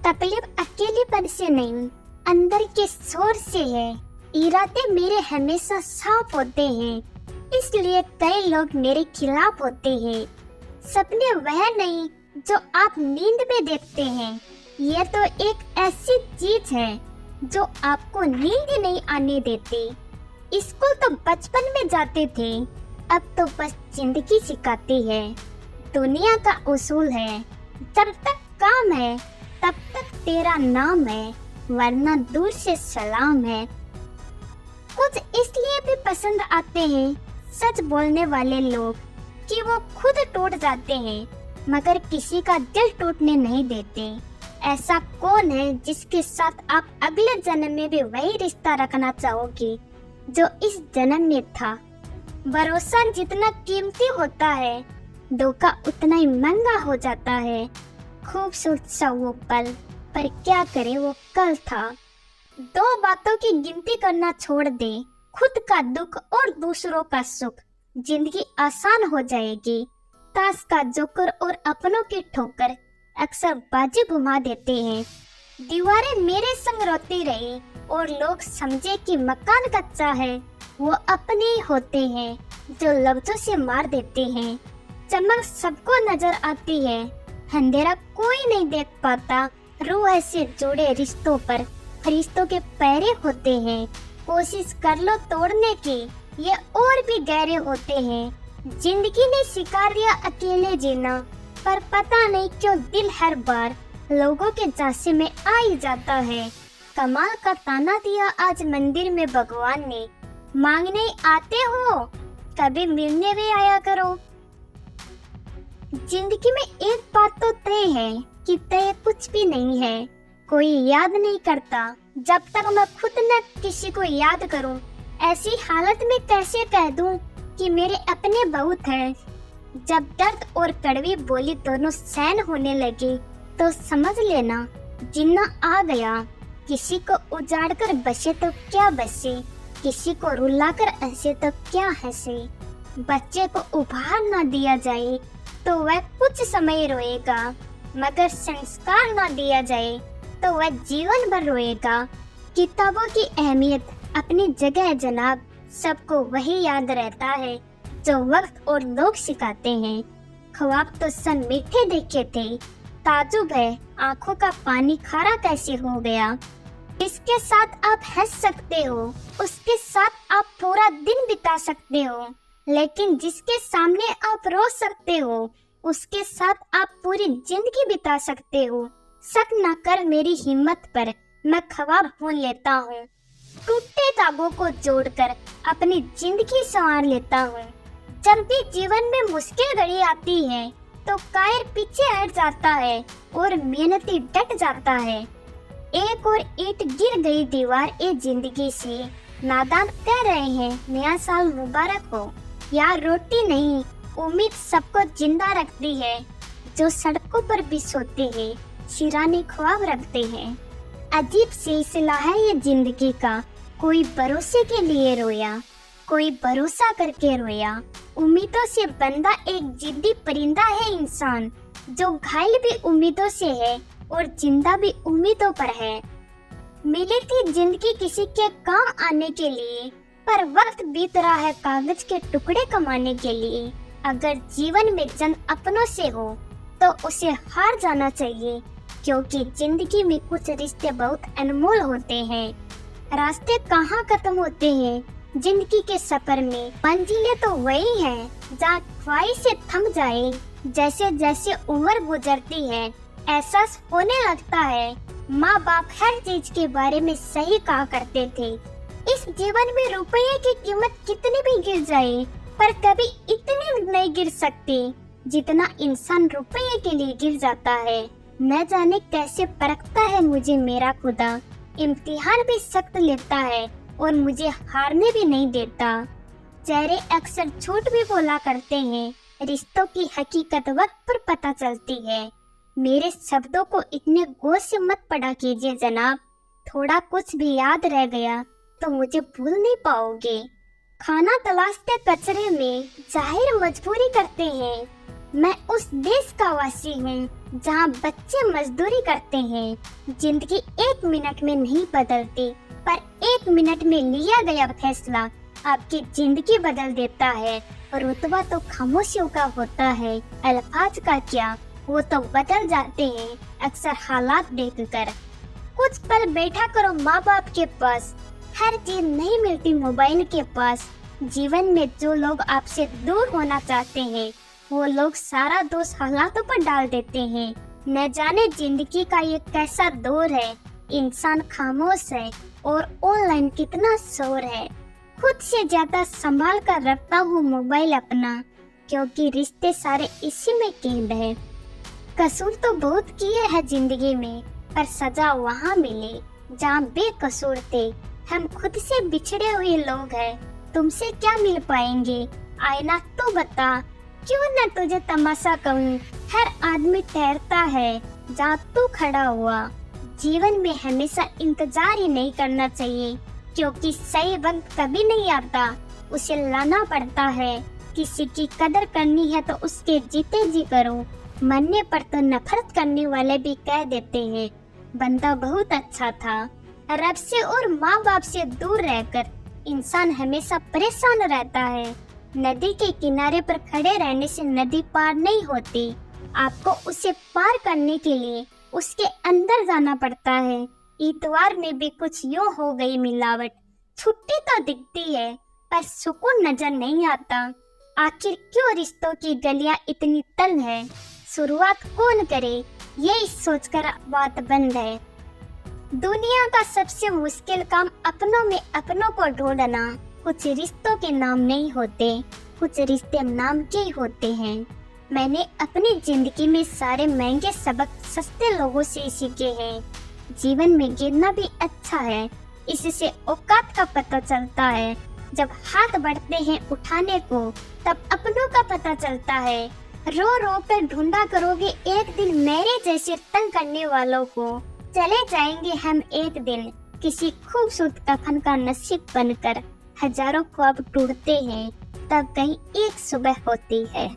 तकलीफ अकेलेपन से नहीं, अंदर के शोर से है। इरादे मेरे हमेशा साफ होते हैं, इसलिए कई लोग मेरे खिलाफ होते हैं। सपने वह नहीं जो आप नींद में देखते हैं, यह तो एक ऐसी चीज है जो आपको नींद ही नहीं आने देती। स्कूल तो बचपन में जाते थे, अब तो बस जिंदगी सिखाती है। दुनिया का उसूल है, जब तक काम है तब तक तेरा नाम है, वरना दूर से सलाम है। कुछ इसलिए भी पसंद आते हैं सच बोलने वाले लोग कि वो खुद टूट जाते हैं मगर किसी का दिल टूटने नहीं देते। ऐसा कौन है जिसके साथ आप अगले जन्म में भी वही रिश्ता रखना चाहोगे जो इस जन्म में था? भरोसा जितना कीमती होता है, धोखा उतना ही महंगा हो जाता है। खूबसूरत सा वो पल, पर क्या करे वो कल था। दो बातों की गिनती करना छोड़ दे, खुद का दुख और दूसरों का सुख, जिंदगी आसान हो जाएगी। ताश का जोकर और अपनों की ठोकर अक्सर बाजी घुमा देते हैं। दीवारें मेरे संग रोती रही और लोग समझे कि मकान कच्चा है, वो अपने ही होते हैं जो लफ्जों से मार देते हैं। चमक सबको नजर आती है, अंधेरा कोई नहीं देख पाता। रूह से जुड़े रिश्तों पर फरिश्तों के पैरे होते हैं। कोशिश कर लो तोड़ने की, ये और भी गहरे होते हैं। जिंदगी ने सिखा दिया अकेले जीना, पर पता नहीं क्यों दिल हर बार लोगों के झांसे में आ ही जाता है। कमाल का ताना दिया आज मंदिर में भगवान ने, मांगने आते हो कभी मिलने भी आया करो। जिंदगी में एक बात तो तय है कि तय कुछ भी नहीं है। कोई याद नहीं करता जब तक मैं खुद न किसी को याद करूं। ऐसी हालत में कैसे कह दूं कि मेरे अपने बहुत हैं। जब दर्द और कड़वी बोली दोनों सहन होने लगे तो समझ लेना जिन्ना आ गया। किसी को उजाड़ कर बसे तो क्या बसे, किसी को रुलाकर हंसे तो क्या हंसे। बच्चे को उपहार ना दिया जाए तो वह कुछ समय रोएगा, मगर संस्कार ना दिया जाए तो वह जीवन भर रोएगा। किताबों की अहमियत अपनी जगह है जनाब, सबको वही याद रहता है जो वक्त और लोग सिखाते हैं। ख्वाब तो सब मीठे देखे थे, ताजुब है आंखों का पानी खारा कैसे हो गया। जिसके साथ आप हंस सकते हो उसके साथ आप पूरा दिन बिता सकते हो, लेकिन जिसके सामने आप रो सकते हो उसके साथ आप पूरी जिंदगी बिता सकते हो। शक न कर मेरी हिम्मत पर, मैं ख्वाब भूल लेता हूँ। टूटे धागों को जोड़कर अपनी जिंदगी संवार लेता हूँ। जब भी जीवन में मुश्किल घड़ी आती है तो कायर पीछे हट जाता है और मेहनती डट जाता है। एक और ईंट गिर गई दीवार ए जिंदगी से, नादान कह रहे हैं नया साल मुबारक हो। यार रोटी नहीं, उम्मीद सबको जिंदा रखती है। जो सड़कों पर भी सोते हैं, शिरानी ख्वाब रखते हैं। अजीब सिलसिला है ये जिंदगी का, कोई भरोसे के लिए रोया, कोई भरोसा करके रोया। उम्मीदों से बंधा एक जिद्दी परिंदा है इंसान, जो घायल भी उम्मीदों से है और जिंदा भी उम्मीदों पर है। मिली थी जिंदगी किसी के काम आने के लिए, पर वक्त बीत रहा है कागज के टुकड़े कमाने के लिए। अगर जीवन में जंग अपनों से हो तो उसे हार जाना चाहिए, क्योंकि जिंदगी में कुछ रिश्ते बहुत अनमोल होते हैं। रास्ते कहाँ खत्म होते हैं जिंदगी के सफर में, मंजिलें तो वही हैं जहाँ ख्वाहिशें थम जाए। जैसे जैसे उम्र गुजरती है एहसास होने लगता है, माँ बाप हर चीज के बारे में सही कहा करते थे। इस जीवन में रुपये की कीमत कितनी भी गिर जाए, पर कभी इतनी नहीं गिर सकती जितना इंसान रुपये के लिए गिर जाता है। न जाने कैसे परखता है मुझे मेरा खुदा, इम्तिहान भी सख्त लेता है और मुझे हारने भी नहीं देता। चेहरे अक्सर झूठ भी बोला करते हैं, रिश्तों की हकीकत वक्त पर पता चलती है। मेरे शब्दों को इतने गौर से मत पढ़ा कीजिए जनाब, थोड़ा कुछ भी याद रह गया तो मुझे भूल नहीं पाओगे। खाना तलाशते कचरे में जाहिर मजबूरी करते हैं। मैं उस देश का वासी हूँ जहाँ बच्चे मजदूरी करते हैं। जिंदगी 1 मिनट में नहीं बदलती, पर 1 मिनट में लिया गया फैसला आपकी जिंदगी बदल देता है। रुतबा तो खामोशियों का होता है, अल्फाज का क्या, वो तो बदल जाते हैं अक्सर हालात देखकर। कुछ पल बैठा करो माँ बाप के पास, हर चीज नहीं मिलती मोबाइल के पास। जीवन में जो लोग आपसे दूर होना चाहते हैं, वो लोग सारा दोष हालातों पर डाल देते हैं। न जाने जिंदगी का ये कैसा दौर है, इंसान खामोश है और ऑनलाइन कितना शोर है। खुद से ज्यादा संभाल कर रखता हूँ मोबाइल अपना, क्योंकि रिश्ते सारे इसी में कैद है। कसूर तो बहुत किए हैं जिंदगी में, पर सजा वहाँ मिले जहाँ बेकसूर थे। हम खुद से बिछड़े हुए लोग हैं, तुमसे क्या मिल पाएंगे। आईना तो बता, क्यों न तुझे तमाशा कहूँ। हर आदमी ठहरता है जहाँ तू खड़ा हुआ। जीवन में हमेशा इंतजार ही नहीं करना चाहिए, क्योंकि सही वक्त कभी नहीं आता, उसे लाना पड़ता है। किसी की कदर करनी है तो उसके जीते जी करो। मरने पर तो नफरत करने वाले भी कह देते हैं बंदा बहुत अच्छा था। रब से और माँ बाप से दूर रहकर इंसान हमेशा परेशान रहता है। नदी के किनारे पर खड़े रहने से नदी पार नहीं होती, आपको उसे पार करने के लिए उसके अंदर जाना पड़ता है। इतवार में भी कुछ यूं हो गई मिलावट, छुट्टी तो दिखती है पर सुकून नजर नहीं आता। आखिर क्यों रिश्तों की गलियां इतनी तंग है, शुरुआत कौन करे, ये सोचकर बात बंद है। दुनिया का सबसे मुश्किल काम अपनों में अपनों को ढूंढना। कुछ रिश्तों के नाम नहीं होते, कुछ रिश्ते नाम के ही होते हैं। मैंने अपनी जिंदगी में सारे महंगे सबक सस्ते लोगों से सीखे हैं। जीवन में गिरना भी अच्छा है, इससे औकात का पता चलता है। जब हाथ बढ़ते हैं उठाने को, तब अपनों का पता चलता है। रो रो कर ढूंढा करोगे एक दिन मेरे जैसे तंग करने वालों को। चले जाएंगे हम एक दिन किसी खूबसूरत कफन का नसीब बनकर। हजारों ख्वाब टूटते हैं, तब कहीं एक सुबह होती है।